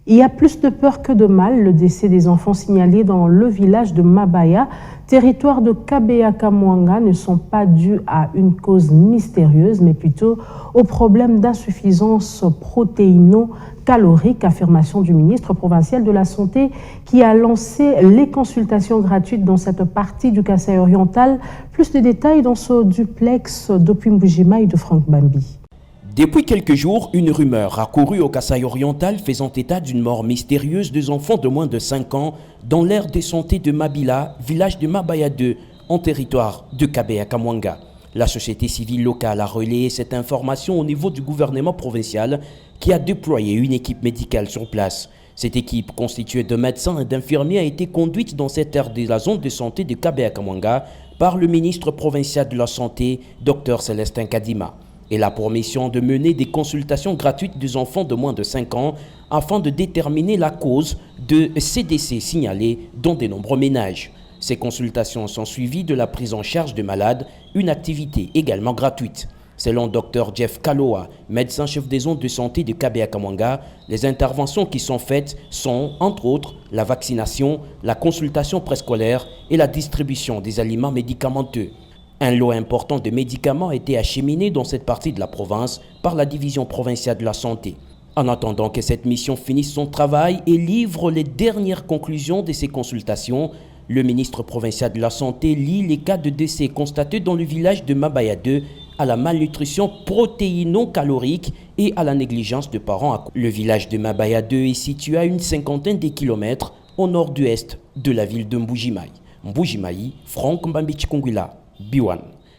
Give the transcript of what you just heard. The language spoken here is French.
Il y a plus de peur que de mal. Le décès des enfants signalés dans le village de Mabaya, territoire de Kabea-Kamwanga, ne sont pas dus à une cause mystérieuse, mais plutôt au problème d'insuffisance protéino-calorique, affirmation du ministre provincial de la Santé qui a lancé les consultations gratuites dans cette partie du Kasaï oriental. Plus de détails dans ce duplex depuis Mbujima et de Franck Bambi. Depuis quelques jours, une rumeur a couru au Kasaï oriental faisant état d'une mort mystérieuse des enfants de moins de 5 ans dans l'aire de santé de Mabila, village de Mabaya 2, en territoire de Kabea-Kamwanga. La société civile locale a relayé cette information au niveau du gouvernement provincial qui a déployé une équipe médicale sur place. Cette équipe, constituée de médecins et d'infirmiers, a été conduite dans cette aire de la zone de santé de Kabea-Kamwanga par le ministre provincial de la Santé, Dr Célestin Kadima. Elle a pour mission de mener des consultations gratuites des enfants de moins de 5 ans afin de déterminer la cause de ces décès signalés dans de nombreux ménages. Ces consultations sont suivies de la prise en charge de malades, une activité également gratuite. Selon Dr Jeff Kaloa, médecin chef des zones de santé de Kabea-Kamwanga, les interventions qui sont faites sont, entre autres, la vaccination, la consultation préscolaire et la distribution des aliments médicamenteux. Un lot important de médicaments a été acheminé dans cette partie de la province par la division provinciale de la santé. En attendant que cette mission finisse son travail et livre les dernières conclusions de ces consultations, le ministre provincial de la Santé lit les cas de décès constatés dans le village de Mabaya 2 à la malnutrition protéino-calorique et à la négligence de parents. Le village de Mabaya 2 est situé à une cinquantaine de kilomètres au nord-ouest de la ville de Mbujimai. Mbujimai, Franck Mbambi Chikungwila, B1.